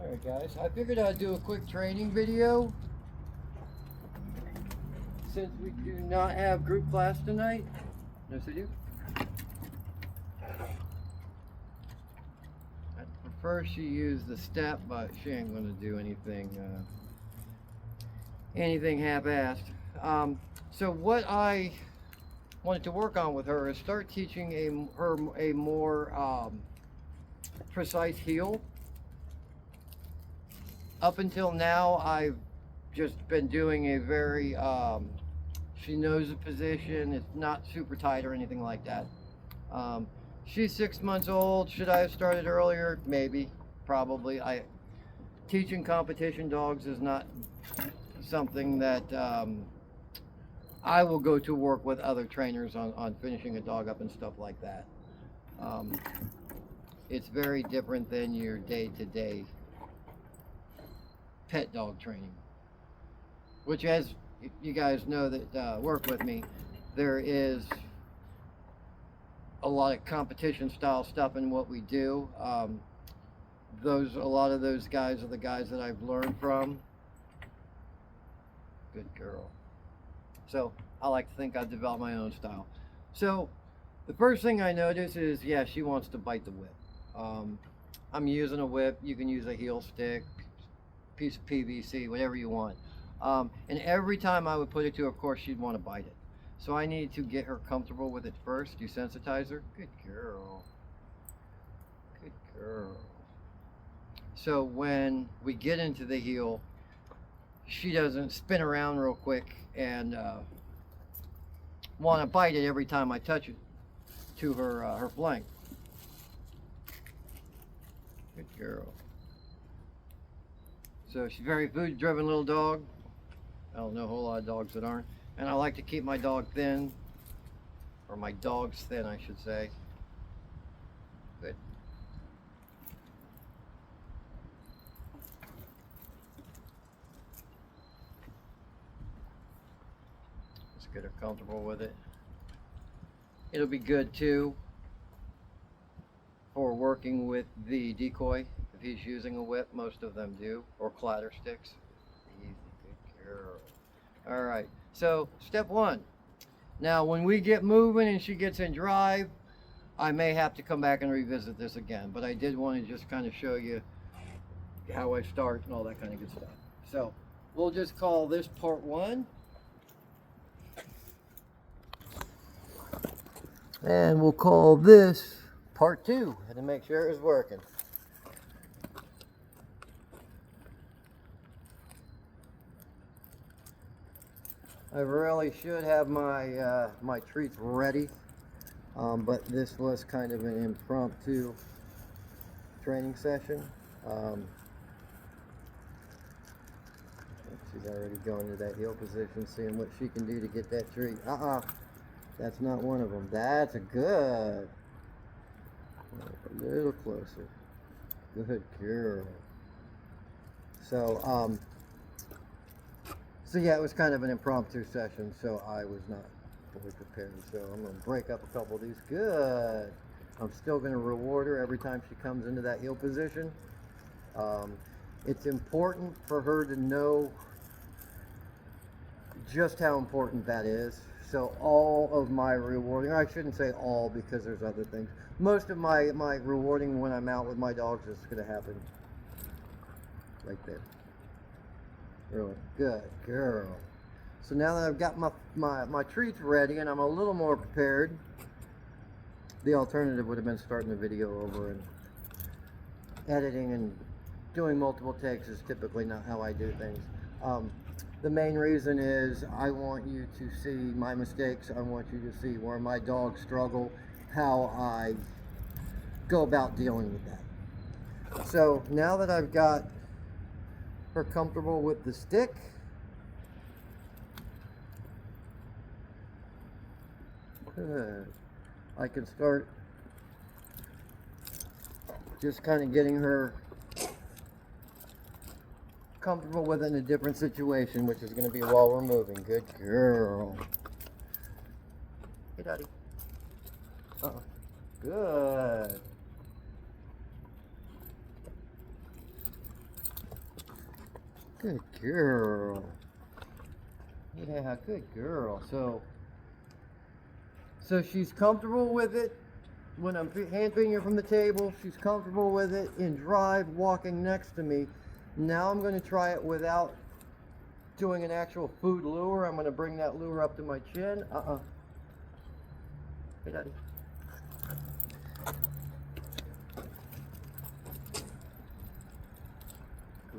Alright guys, I figured I'd do a quick training video since we do not have group class tonight. Yes we do. I prefer she use the step, but she ain't gonna do anything half-assed. So what I wanted to work on with her is start teaching her a more precise heel. Up until now, I've just been doing a very, she knows the position, it's not super tight or anything like that. She's 6 months old. Should I have started earlier? Maybe, probably. Teaching competition dogs is not something that I will go to work with other trainers on finishing a dog up and stuff like that. It's very different than your day-to-day pet dog training, which, as you guys know that work with me, there is a lot of competition style stuff in what we do. A lot of those guys are the guys that I've learned from. Good girl. So I like to think I've developed my own style. So the first thing I notice is, yeah, she wants to bite the whip. I'm using a whip. You can use a heel stick, piece of PVC, whatever you want. And every time I would put it to her, of course, she'd want to bite it. So I need to get her comfortable with it first, desensitize her. Good girl. Good girl. So when we get into the heel, she doesn't spin around real quick and want to bite it every time I touch it to her flank. Good girl. So she's a very food-driven little dog. I don't know a whole lot of dogs that aren't. And I like to keep my dog thin, or my dogs thin, I should say. Good. Let's get her comfortable with it. It'll be good too for working with the decoy. If he's using a whip, most of them do, or clatter sticks. Easy, good girl. All right, so step one. Now, when we get moving and she gets in drive, I may have to come back and revisit this again, but I did want to just kind of show you how I start and all that kind of good stuff. So we'll just call this part one. And we'll call this part two, and to make sure it was working. I really should have my my treats ready, but this was kind of an impromptu training session. She's already going to that heel position, seeing what she can do to get that treat. That's not one of them. That's a good. A little closer. Good girl. So yeah, it was kind of an impromptu session, so I was not fully prepared. So I'm going to break up a couple of these. Good. I'm still going to reward her every time she comes into that heel position. It's important for her to know just how important that is. So all of my rewarding, I shouldn't say all because there's other things. Most of my rewarding when I'm out with my dogs is going to happen right there. Really good girl. So now that I've got my treats ready and I'm a little more prepared, the alternative would have been starting the video over, and editing and doing multiple takes is typically not how I do things. The main reason is I want you to see my mistakes. I want you to see where my dogs struggle, how I go about dealing with that. So now that I've got her comfortable with the stick, good. I can start just kind of getting her comfortable with it in a different situation, which is going to be while we're moving. Good girl. Hey, Daddy. Good. Good girl. Yeah, good girl. So she's comfortable with it when I'm hand feeding her from the table. She's comfortable with it in drive, walking next to me. Now I'm going to try it without doing an actual food lure. I'm going to bring that lure up to my chin. Hey, Daddy.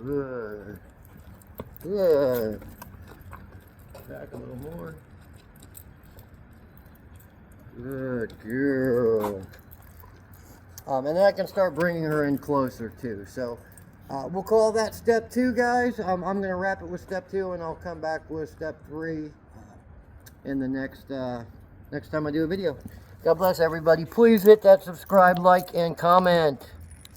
Good. Good. Back a little more. Good girl. And then I can start bringing her in closer too. So we'll call that step 2, guys. I'm going to wrap it with step 2, and I'll come back with step 3 in the next time I do a video. God bless everybody. Please hit that subscribe, like, and comment.